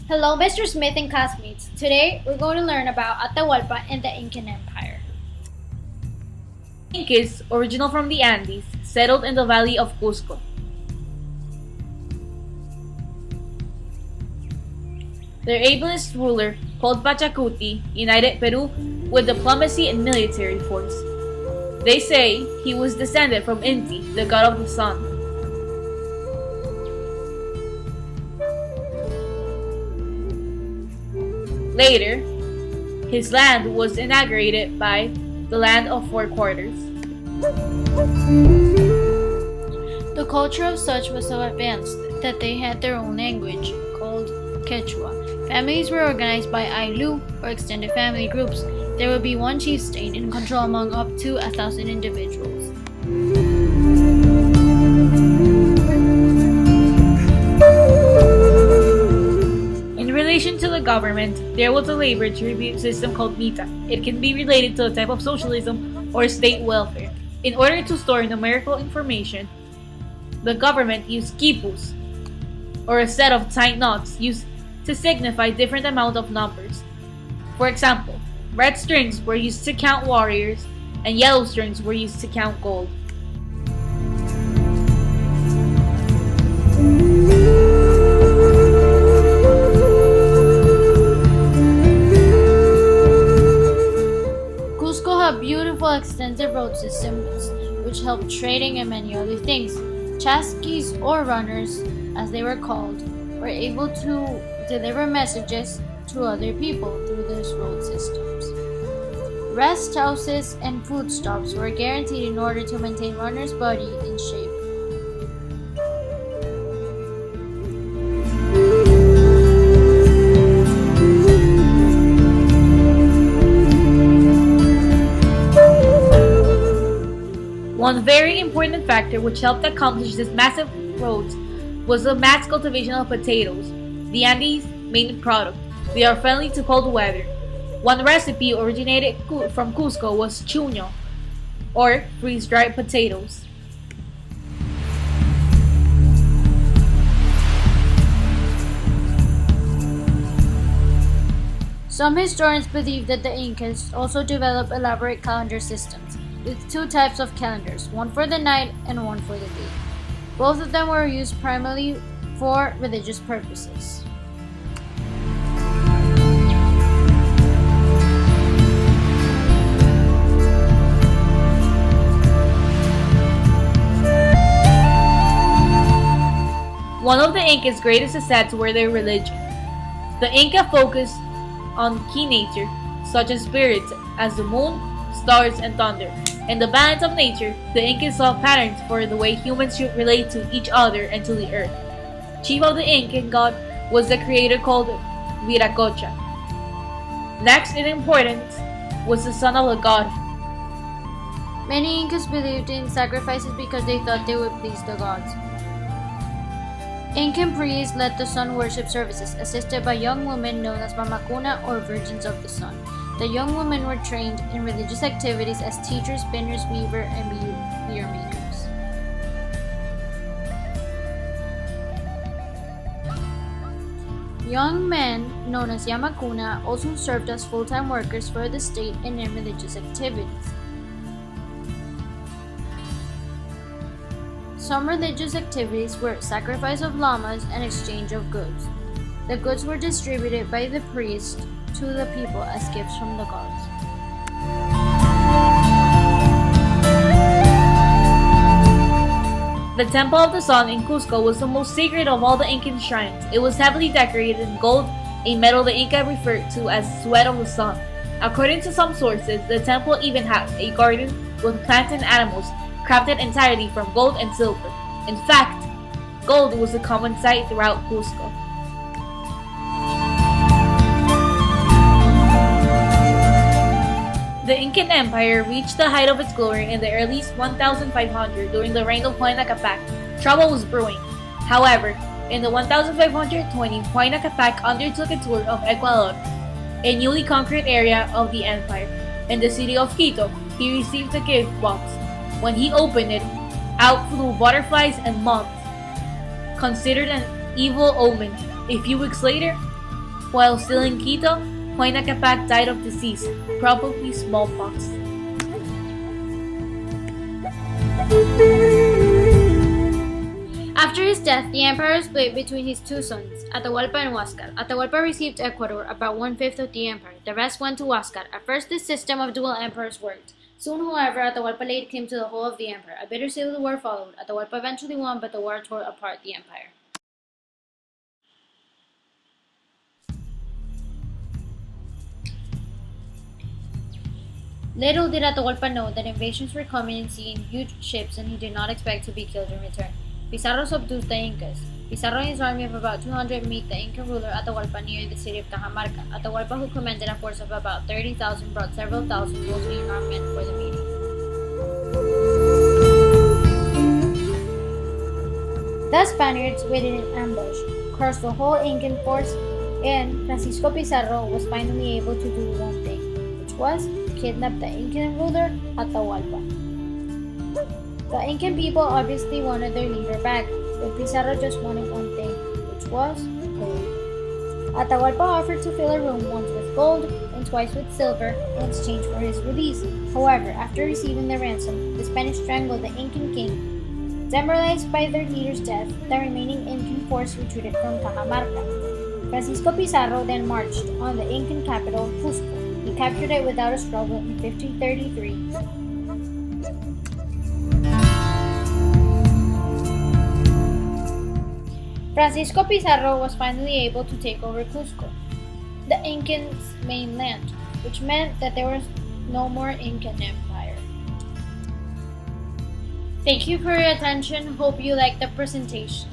Hello, Mr. Smith and classmates. Today, we're going to learn about Atahualpa and the Incan Empire. Incas, original from the Andes, settled in the valley of Cusco. Their ablest ruler, called Pachacuti, united Peru with diplomacy and military force. They say he was descended from Inti, the god of the sun. Later, his land was inaugurated by the Land of Four Quarters. The culture of such was so advanced that they had their own language, called Quechua. Families were organized by Ailu, or extended family groups. There would be one chief state in control among up to 1,000 individuals. In relation to the government, there was a labor tribute system called mita. It can be related to a type of socialism or state welfare. In order to store numerical information, the government used quipus, or a set of tied knots used to signify different amount of numbers. For example, red strings were used to count warriors, and yellow strings were used to count gold. Cusco had beautiful extensive road systems which helped trading and many other things. Chasquis, or runners, as they were called, were able to deliver messages to other people through these road systems. Rest houses and food stops were guaranteed in order to maintain runners' body in shape. One very important factor which helped accomplish this massive roads was the mass cultivation of potatoes, the Andes' main product. They are friendly to cold weather. One recipe originated from Cusco was chuño, or freeze-dried potatoes. Some historians believe that the Incas also developed elaborate calendar systems, with two types of calendars, one for the night and one for the day. Both of them were used primarily for religious purposes. One of the Incas' greatest assets were their religion. The Inca focused on key nature, such as spirits as the moon, stars, and thunder. In the balance of nature, the Incas saw patterns for the way humans should relate to each other and to the earth. Chief of the Incan god was the creator called Viracocha. Next in importance was the son of the god. Many Incas believed in sacrifices because they thought they would please the gods. Incan priests led the sun worship services, assisted by young women known as mamacuna, or virgins of the sun. The young women were trained in religious activities as teachers, spinners, weaver, and beer makers. Young men, known as yamacuna, also served as full-time workers for the state and in religious activities. Some religious activities were sacrifice of llamas and exchange of goods. The goods were distributed by the priest to the people as gifts from the gods. The Temple of the Sun in Cusco was the most sacred of all the Incan shrines. It was heavily decorated in gold, a metal the Inca referred to as sweat of the sun. According to some sources, the temple even had a garden with plants and animals crafted entirely from gold and silver. In fact, gold was a common sight throughout Cusco. The Incan Empire reached the height of its glory in the early 1500 during the reign of Huayna Capac. Trouble was brewing. However, in the 1520, Huayna Capac undertook a tour of Ecuador, a newly conquered area of the empire. In the city of Quito, he received a gift box. When he opened it, out flew butterflies and moths, considered an evil omen. A few weeks later, While still in Quito, Huayna Capac died of disease, probably smallpox. After his death, the empire split between his two sons, Atahualpa and Huáscar. Atahualpa received Ecuador, about 1/5 of the empire. The rest went to Huáscar. At first, this system of dual emperors worked. Soon, however, Atahualpa laid claim to the whole of the empire. A bitter civil war followed. Atahualpa eventually won, but the war tore apart the empire. Little did Atahualpa know that invasions were coming in sea in huge ships, and he did not expect to be killed in return. Pizarro subdues the Incas. Pizarro and his army of about 200 meet the Inca ruler Atahualpa near the city of Cajamarca. Atahualpa, who commanded a force of about 30,000, brought several thousand mostly unarmed men for the meeting. The Spaniards waited in ambush, crossed the whole Incan force, and Francisco Pizarro was finally able to do one thing, which was kidnap the Incan ruler Atahualpa. The Incan people obviously wanted their leader back, but Pizarro just wanted one thing, which was gold. Atahualpa offered to fill a room once with gold and twice with silver in exchange for his release. However, after receiving the ransom, the Spanish strangled the Incan king. Demoralized by their leader's death, the remaining Incan force retreated from Cajamarca. Francisco Pizarro then marched on the Incan capital, Cusco. He captured it without a struggle in 1533. Francisco Pizarro was finally able to take over Cusco, the Incans' mainland, which meant that there was no more Incan Empire. Thank you for your attention. Hope you liked the presentation.